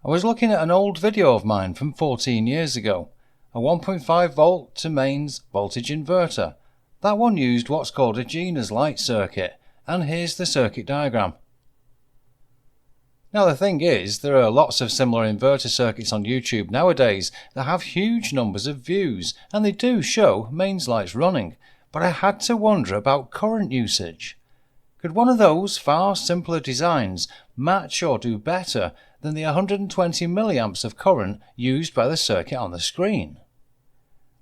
I was looking at an old video of mine from 14 years ago, a 1.5 volt to mains voltage inverter. That one used what's called a Jeanna's light circuit, and here's the circuit diagram. Now the thing is, there are lots of similar inverter circuits on YouTube nowadays that have huge numbers of views, and they do show mains lights running, but I had to wonder about current usage. Could one of those far simpler designs match or do better than the 120 milliamps of current used by the circuit on the screen?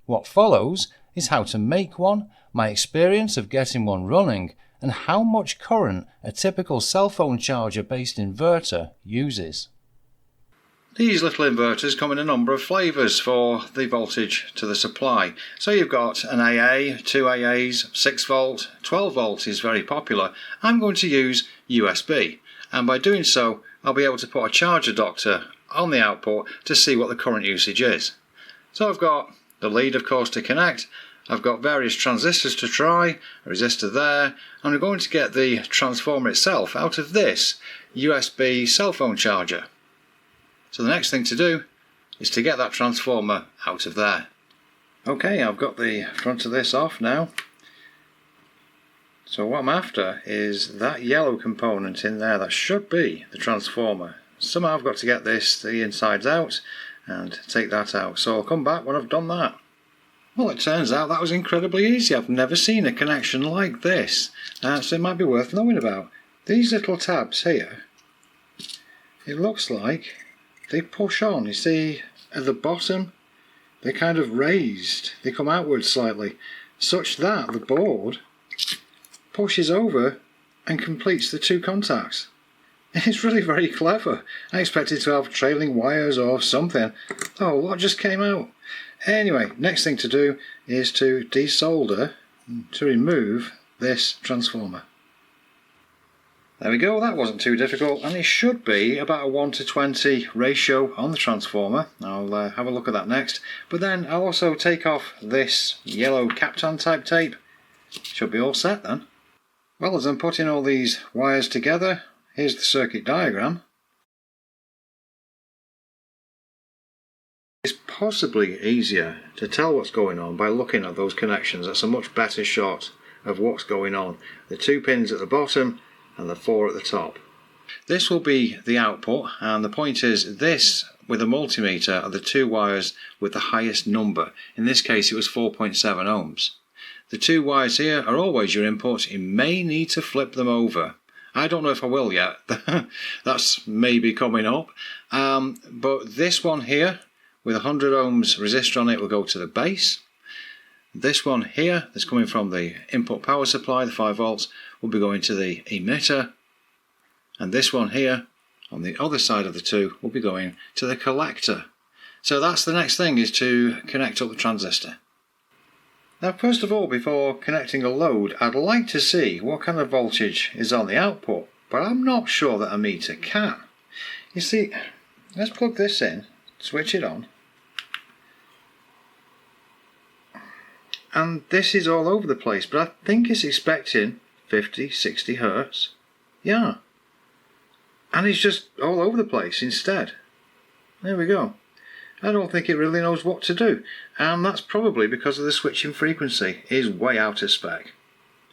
What follows is how to make one, my experience of getting one running, and how much current a typical cell phone charger based inverter uses. These little inverters come in a number of flavours for the voltage to the supply. So you've got an AA, 2 AAs, 6 volt, 12 volt is very popular. I'm going to use USB, and by doing so I'll be able to put a charge adapter on the output to see what the current usage is. So I've got the lead of course to connect, I've got various transistors to try, a resistor there, and I'm going to get the transformer itself out of this USB cell phone charger. So the next thing to do is to get that transformer out of there. Okay, I've got the front of this off now. So what I'm after is that yellow component in there, that should be the transformer. Somehow I've got to get the insides out and take that out. So I'll come back when I've done that. Well, it turns out that was incredibly easy. I've never seen a connection like this, so it might be worth knowing about. These little tabs here, it looks like they push on. You see at the bottom, they're kind of raised. They come outwards slightly, such that the board pushes over and completes the two contacts. It's really very clever. I expected to have trailing wires or something. Oh, what just came out? Anyway, next thing to do is to desolder, to remove this transformer. There we go, that wasn't too difficult, and it should be about a 1:20 ratio on the transformer. I'll have a look at that next, but then I'll also take off this yellow Kapton type tape. Should be all set then. Well, as I'm putting all these wires together, here's the circuit diagram. It's possibly easier to tell what's going on by looking at those connections. That's a much better shot of what's going on. The 2 pins at the bottom and the 4 at the top. This will be the output, and the point is this with a multimeter are the 2 wires with the highest number. In this case it was 4.7 ohms. The 2 wires here are always your inputs. You may need to flip them over. I don't know if I will yet. That's maybe coming up. But this one here with 100 ohms resistor on it will go to the base. This one here that's coming from the input power supply, the 5 volts, will be going to the emitter. And this one here on the other side of the 2 will be going to the collector. So that's the next thing, is to connect up the transistor. Now first of all, before connecting a load, I'd like to see what kind of voltage is on the output, but I'm not sure that a meter can. You see, let's plug this in, switch it on, and this is all over the place, but I think it's expecting 50, 60 hertz. Yeah. And it's just all over the place instead. There we go. I don't think it really knows what to do, and that's probably because of the switching frequency is way out of spec.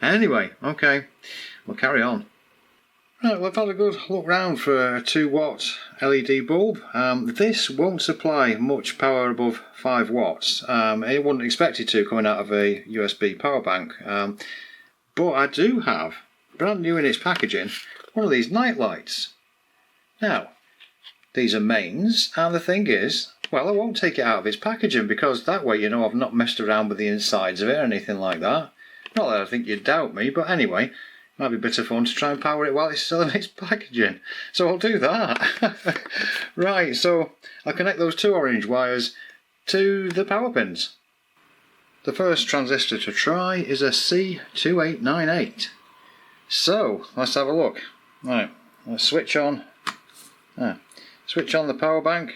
Anyway, okay, we'll carry on. Right, well, I've had a good look round for a 2-watt LED bulb. This won't supply much power above 5 watts. It wouldn't expect it to coming out of a USB power bank. But I do have, brand new in its packaging, one of these night lights. Now, these are mains, and the thing is, well, I won't take it out of its packaging because that way you know I've not messed around with the insides of it or anything like that. Not that I think you'd doubt me, but anyway, it might be a bit of fun to try and power it while it's still in its packaging. So I'll do that. Right, so I'll connect those 2 orange wires to the power pins. The first transistor to try is a C2898. So, let's have a look. Right, let's switch on the power bank.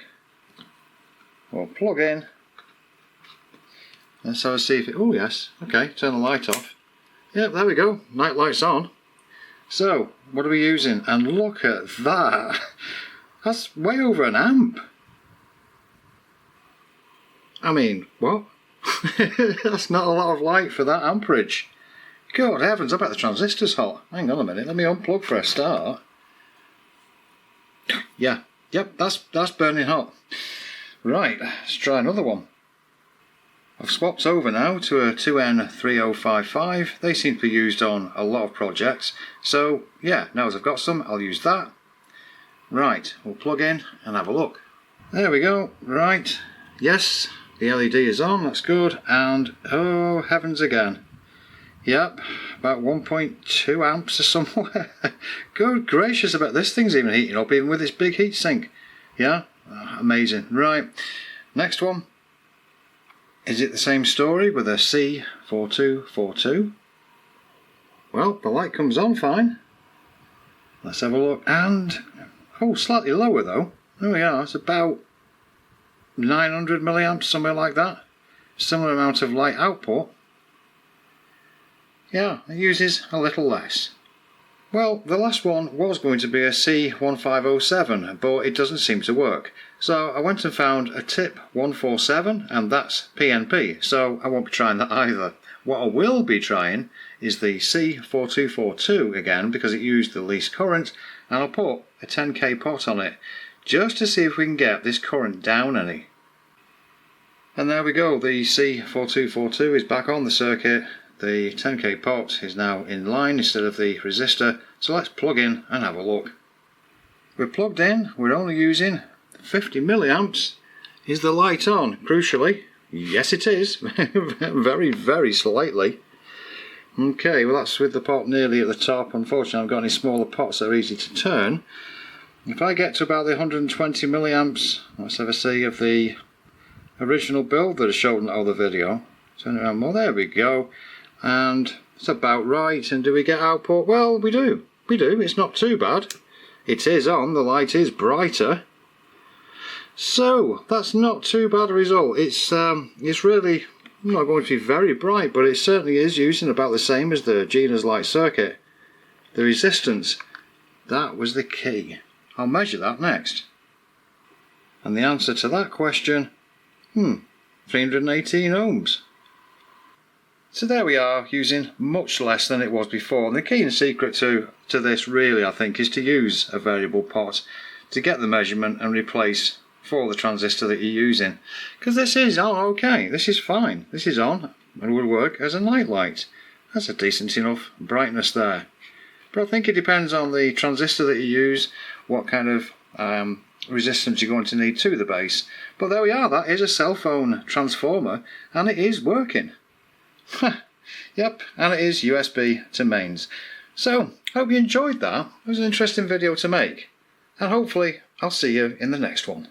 We'll plug in. Let's have a see if it... Oh yes, okay, turn the light off. Yep, there we go, night light's on. So, what are we using? And look at that! That's way over an amp. I mean, what? That's not a lot of light for that amperage. Good heavens, I bet the transistor's hot. Hang on a minute, let me unplug for a start. Yeah, yep, that's burning hot. Right, let's try another one. I've swapped over now to a 2N3055. They seem to be used on a lot of projects. So yeah, now as I've got some, I'll use that. Right, we'll plug in and have a look. There we go, right. Yes, the LED is on, that's good. And oh heavens again. Yep, about 1.2 amps or somewhere. Good gracious, I bet this thing's even heating up, even with this big heat sink. Yeah, amazing. Right, next one. Is it the same story with a C2898? Well, the light comes on fine. Let's have a look. And, oh, slightly lower though. There we are, it's about 900 milliamps, somewhere like that. Similar amount of light output. Yeah, it uses a little less. Well, the last one was going to be a C1507, but it doesn't seem to work. So I went and found a TIP 147, and that's PNP, so I won't be trying that either. What I will be trying is the C4242 again, because it used the least current, and I'll put a 10k pot on it, just to see if we can get this current down any. And there we go, the C4242 is back on the circuit. The 10k pot is now in line instead of the resistor, so let's plug in and have a look. We're plugged in, we're only using 50 milliamps. Is the light on? Crucially, yes it is, very, very slightly. Okay, well that's with the pot nearly at the top. Unfortunately I haven't got any smaller pots that are easy to turn. If I get to about the 120 milliamps, let's have a see of the original build that I showed in the other video. Turn it around more, there we go. And it's about right. And do we get output? Well, we do. It's not too bad. It is on, the light is brighter. So that's not too bad a result. It's really not going to be very bright, but it certainly is using about the same as the Jeanna's light circuit. The resistance, that was the key. I'll measure that next. And the answer to that question, 318 ohms. So there we are, using much less than it was before. And the key and secret to this really, I think, is to use a variable pot to get the measurement and replace for the transistor that you're using. Because this is on okay, this is fine. This is on and will work as a night light. That's a decent enough brightness there. But I think it depends on the transistor that you use, what kind of resistance you're going to need to the base. But there we are, that is a cell phone transformer and it is working. Yep, and it is USB to mains. So, hope you enjoyed that. It was an interesting video to make. And hopefully, I'll see you in the next one.